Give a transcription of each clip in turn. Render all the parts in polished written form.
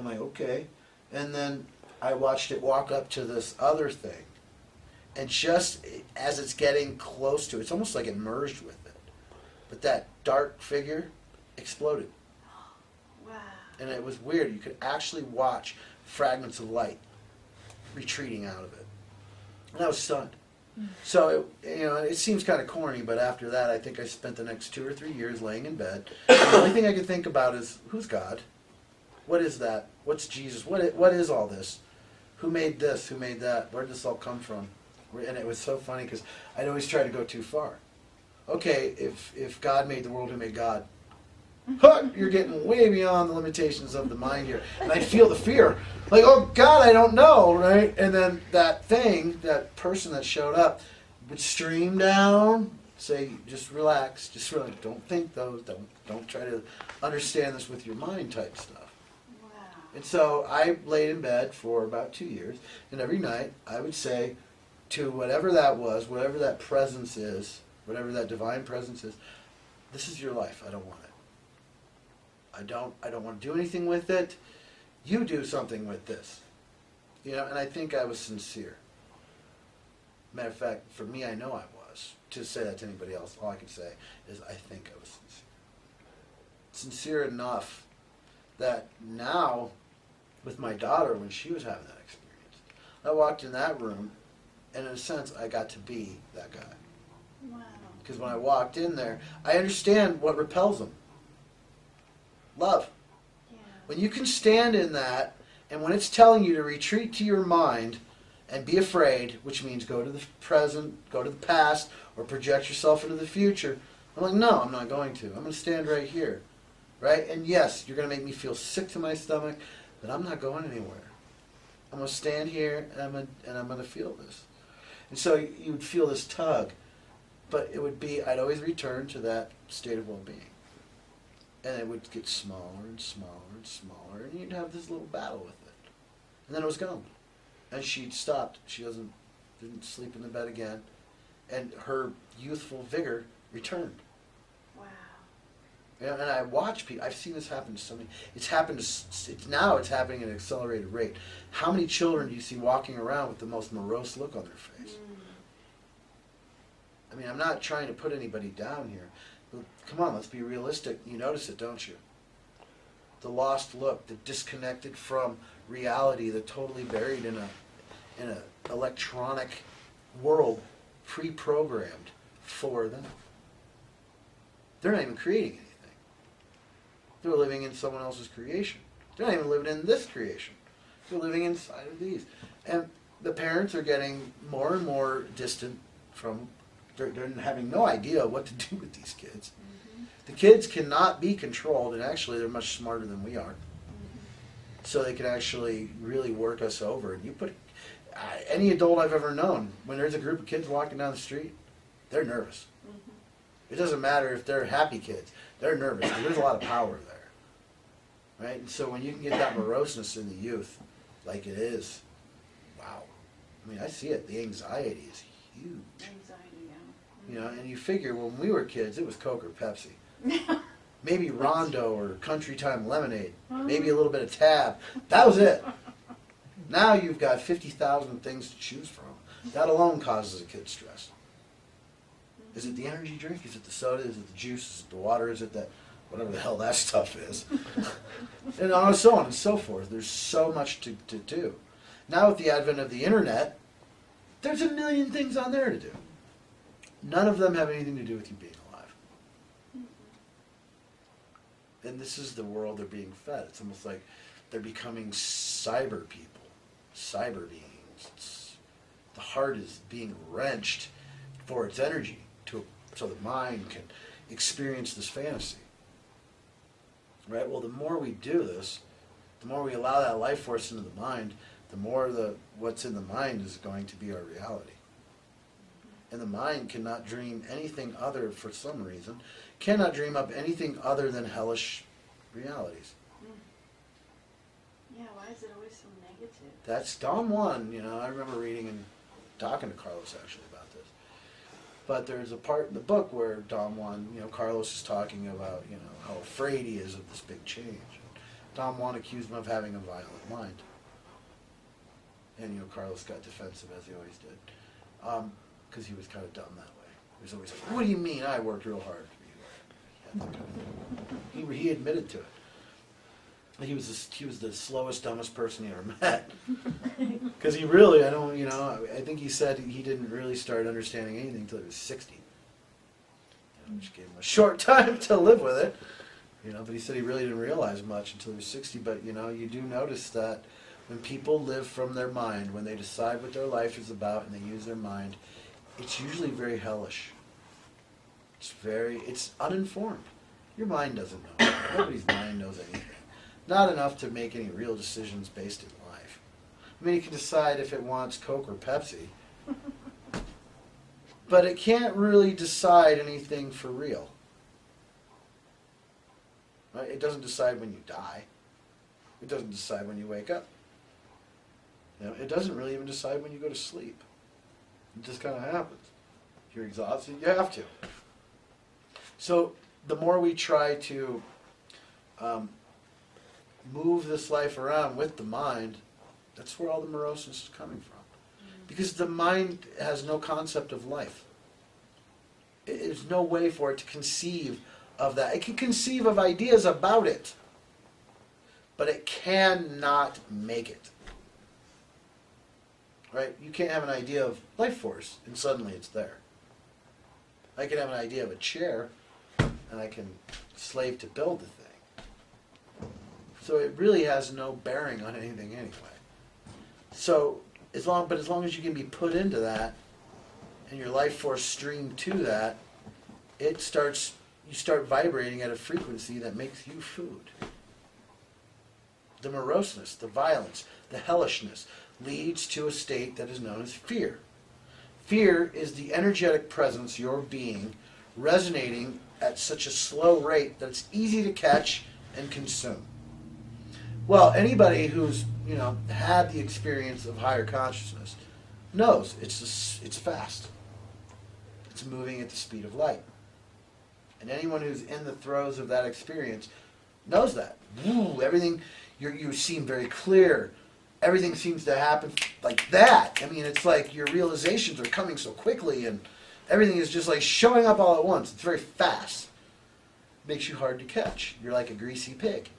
I'm like, okay. And then I watched it walk up to this other thing. And just as it's getting close to it, it's almost like it merged with it. But that dark figure exploded. Wow. And it was weird. You could actually watch fragments of light retreating out of it. And I was stunned. So, it seems kind of corny, but after that, I think I spent the next 2 or 3 years laying in bed. The only thing I could think about is, who's God? What is that? What's Jesus? What is all this? Who made this? Who made that? Where did this all come from? And it was so funny because I'd always try to go too far. Okay, if God made the world, who made God? Huh, you're getting way beyond the limitations of the mind here. And I'd feel the fear. Like, oh God, I don't know, right? And then that person that showed up would stream down, say, just relax, don't think those, don't try to understand this with your mind type stuff. Wow. And so I laid in bed for about 2 years, and every night I would say to whatever that was, whatever that presence is, whatever that divine presence is, this is your life, I don't want it. I don't want to do anything with it. You do something with this. And I think I was sincere. Matter of fact, for me, I know I was. To say that to anybody else, all I can say is I think I was sincere. Sincere enough that now, with my daughter, when she was having that experience, I walked in that room, and in a sense, I got to be that guy. Wow. Because when I walked in there, I understand what repels them. Love. Yeah. When you can stand in that, and when it's telling you to retreat to your mind and be afraid, which means go to the present, go to the past, or project yourself into the future, I'm like, no, I'm not going to. I'm going to stand right here. Right? And yes, you're going to make me feel sick to my stomach, but I'm not going anywhere. I'm going to stand here, and I'm going to feel this. And so you would feel this tug, but it would be, I'd always return to that state of well-being. And it would get smaller and smaller and smaller, and you'd have this little battle with it. And then it was gone. And she'd stopped. She didn't sleep in the bed again. And her youthful vigor returned. Wow. And I watch people. I've seen this happen to so many. It's happened now it's happening at an accelerated rate. How many children do you see walking around with the most morose look on their face? I mean, I'm not trying to put anybody down here. Come on, let's be realistic. You notice it, don't you? The lost look, the disconnected from reality, the totally buried in a electronic world pre-programmed for them. They're not even creating anything. They're living in someone else's creation. They're not even living in this creation. They're living inside of these. And the parents are getting more and more distant from. They're having no idea what to do with these kids. Mm-hmm. The kids cannot be controlled, and actually they're much smarter than we are. Mm-hmm. So they can actually really work us over. And you put any adult I've ever known, when there's a group of kids walking down the street, they're nervous. Mm-hmm. It doesn't matter if they're happy kids. They're nervous because there's a lot of power there. Right? And so when you can get that moroseness in the youth, like it is, wow. I mean, I see it. The anxiety is huge. Anxiety. And you figure when we were kids, it was Coke or Pepsi. Maybe Rondo or Country Time Lemonade. Maybe a little bit of Tab. That was it. Now you've got 50,000 things to choose from. That alone causes a kid stress. Is it the energy drink? Is it the soda? Is it the juice? Is it the water? Is it that, whatever the hell that stuff is? And so on and so forth. There's so much to do. Now with the advent of the internet, there's a million things on there to do. None of them have anything to do with you being alive. And this is the world they're being fed. It's almost like they're becoming cyber people, cyber beings. The heart is being wrenched for its energy so the mind can experience this fantasy. Right? Well, the more we do this, the more we allow that life force into the mind, the more what's in the mind is going to be our reality. And the mind cannot dream anything other, for some reason, cannot dream up anything other than hellish realities. Yeah, why is it always so negative? That's Don Juan, I remember reading and talking to Carlos actually about this. But there's a part in the book where Don Juan, Carlos is talking about, how afraid he is of this big change. Don Juan accused him of having a violent mind. And, Carlos got defensive, as he always did. Because he was kind of dumb that way. He was always like, what do you mean I worked real hard? He admitted to it. He was the slowest, dumbest person he ever met. Because he really, I think he said he didn't really start understanding anything until he was 60. Which gave him a short time to live with it. But he said he really didn't realize much until he was 60. But, you do notice that when people live from their mind, when they decide what their life is about and they use their mind, it's usually very hellish. It's uninformed. Your mind doesn't know. Nobody's mind knows anything. Not enough to make any real decisions based in life. I mean, it can decide if it wants Coke or Pepsi, but it can't really decide anything for real. Right? It doesn't decide when you die. It doesn't decide when you wake up. It doesn't really even decide when you go to sleep. It just kind of happens. If you're exhausted, you have to. So the more we try to move this life around with the mind, that's where all the moroseness is coming from. Because the mind has no concept of life. There's no way for it to conceive of that. It can conceive of ideas about it, but it cannot make it. Right? You can't have an idea of life force and suddenly it's there. I can have an idea of a chair and I can slave to build the thing. So it really has no bearing on anything anyway. So as long as you can be put into that and your life force streamed to that, you start vibrating at a frequency that makes you food. The moroseness, the violence, the hellishness leads to a state that is known as fear. Fear is the energetic presence, your being, resonating at such a slow rate that it's easy to catch and consume. Well, anybody who's had the experience of higher consciousness knows it's fast. It's moving at the speed of light. And anyone who's in the throes of that experience knows that. Woo, everything, you seem very clear. Everything seems to happen like that. I mean, it's like your realizations are coming so quickly and everything is just like showing up all at once. It's very fast. Makes you hard to catch. You're like a greasy pig.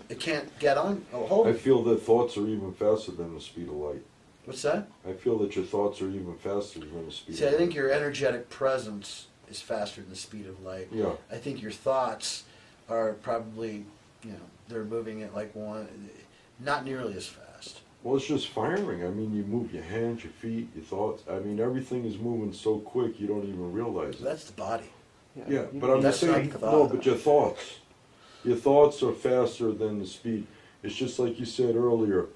It can't get on a hold. I feel that thoughts are even faster than the speed of light. What's that? I feel that your thoughts are even faster than the speed See, of light. I think your energetic presence is faster than the speed of light. Yeah. I think your thoughts are probably, they're moving at like one, not nearly as fast. Well, it's just firing. I mean, you move your hands, your feet, your thoughts. I mean, everything is moving so quick you don't even realize it. That's the body. Yeah, but I'm That's just saying, not the no, thought. but your thoughts. Your thoughts are faster than the speed. It's just like you said earlier.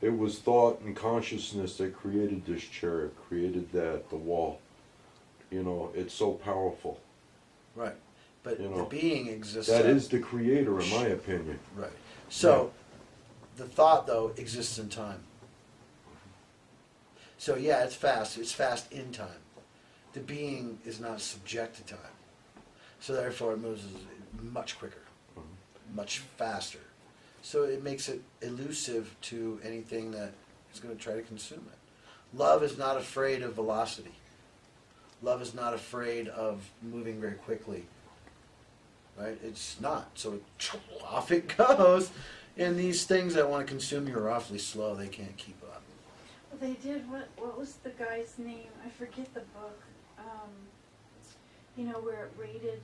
It was thought and consciousness that created this chair, created that, the wall. It's so powerful. Right. But the being exists. That is the creator, in my opinion. Right. So, the thought, though, exists in time. So, yeah, it's fast. It's fast in time. The being is not subject to time. So, therefore, it moves much quicker, much faster. So, it makes it elusive to anything that is going to try to consume it. Love is not afraid of velocity. Love is not afraid of moving very quickly. Right? It's not. So off it goes. And these things that want to consume you are awfully slow. They can't keep up. Well, they did. What was the guy's name? I forget the book. Where it rated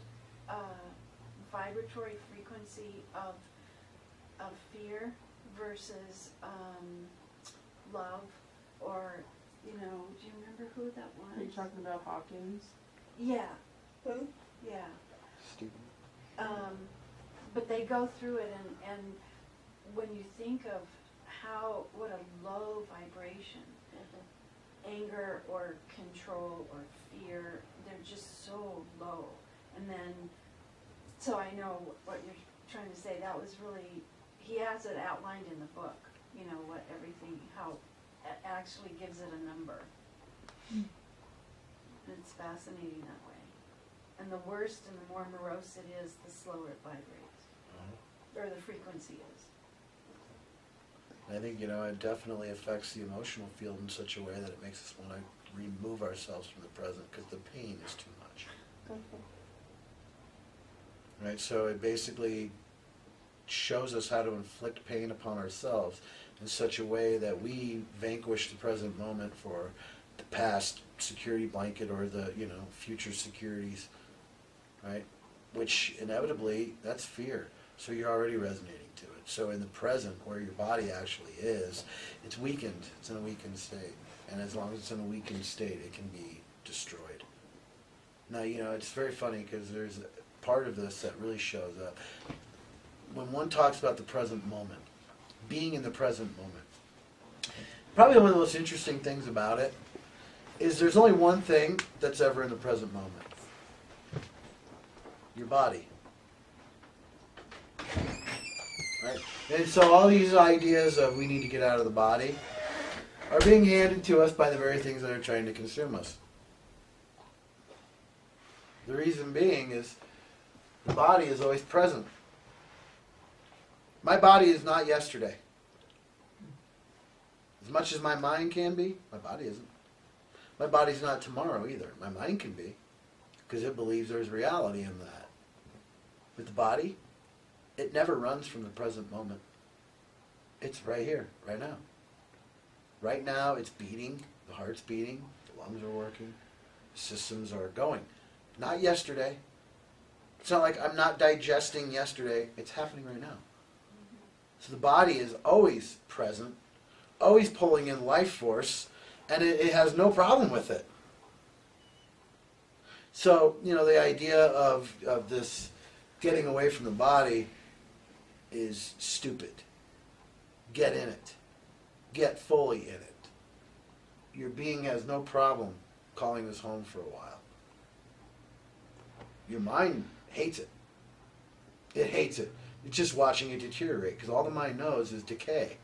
vibratory frequency of fear versus love, or do you remember who that was? Are you talking about Hawkins? Yeah. Who? Yeah. Stephen. But they go through it, and when you think of what a low vibration, anger or control or fear, they're just so low. And then, so I know what you're trying to say. That was really, he has it outlined in the book, what everything, how it actually gives it a number. And it's fascinating that way. And the worse and the more morose it is, the slower it vibrates. or the frequency is. And I think, it definitely affects the emotional field in such a way that it makes us want to remove ourselves from the present because the pain is too much. Right? So it basically shows us how to inflict pain upon ourselves in such a way that we vanquish the present moment for the past security blanket or the, future securities, right? Which inevitably, that's fear. So you're already resonating to it. So in the present, where your body actually is, it's weakened. It's in a weakened state. And as long as it's in a weakened state, it can be destroyed. Now, it's very funny because there's a part of this that really shows up. When one talks about the present moment, being in the present moment, probably one of the most interesting things about it is there's only one thing that's ever in the present moment. Your body. Right? And so all these ideas of we need to get out of the body are being handed to us by the very things that are trying to consume us. The reason being is the body is always present. My body is not yesterday. As much as my mind can be, my body isn't. My body's not tomorrow either. My mind can be, because it believes there's reality in that. With the body, it never runs from the present moment. It's right here, right now. Right now, it's beating, the heart's beating, the lungs are working, the systems are going. Not yesterday. It's not like I'm not digesting yesterday. It's happening right now. So the body is always present, always pulling in life force, and it has no problem with it. So, the idea of this getting away from the body is stupid. Get in it. Get fully in it. Your being has no problem calling this home for a while. Your mind hates it. It hates it. It's just watching it deteriorate, because all the mind knows is decay.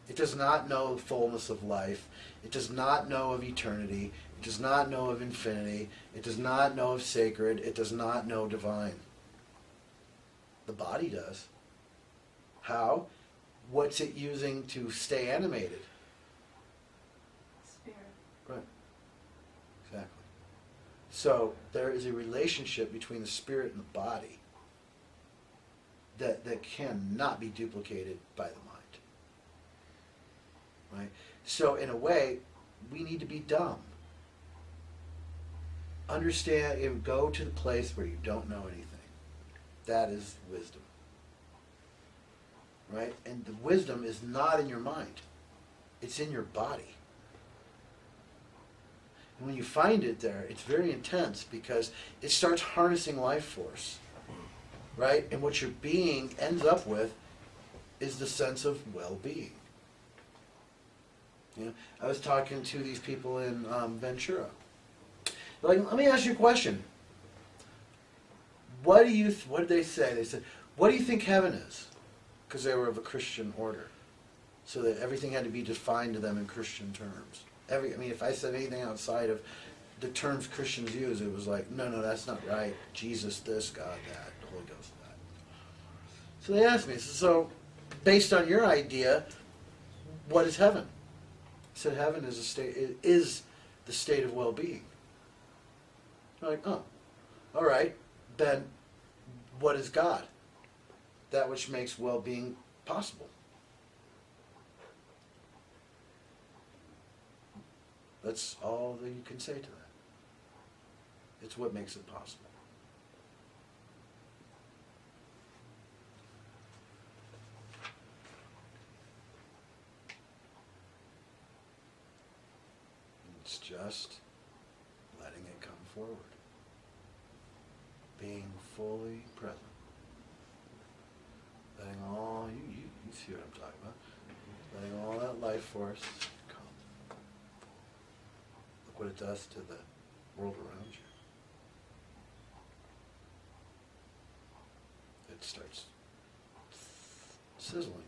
It does not know the fullness of life. It does not know of eternity. It does not know of infinity. It does not know of sacred. It does not know divine. The body does. How? What's it using to stay animated? Spirit. Right. Exactly. So there is a relationship between the spirit and the body that cannot be duplicated by the mind. Right? So in a way, we need to be dumb. Understand and go to the place where you don't know anything. That is wisdom. Right? And the wisdom is not in your mind. It's in your body. And when you find it there, it's very intense because it starts harnessing life force. Right? And what your being ends up with is the sense of well-being. I was talking to these people in Ventura. They're like, let me ask you a question. What did they say? They said, what do you think heaven is? Because they were of a Christian order. So that everything had to be defined to them in Christian terms. If I said anything outside of the terms Christians use, it was like, no, that's not right. Jesus this, God that, the Holy Ghost that. So they asked me, so based on your idea, what is heaven? I said, heaven is the state of well-being. They're like, oh, all right, then what is God? That which makes well-being possible. That's all that you can say to that. It's what makes it possible. It's just letting it come forward. Being fully present. Letting all, you see what I'm talking about. Letting all that life force come. Look what it does to the world around you. It starts sizzling.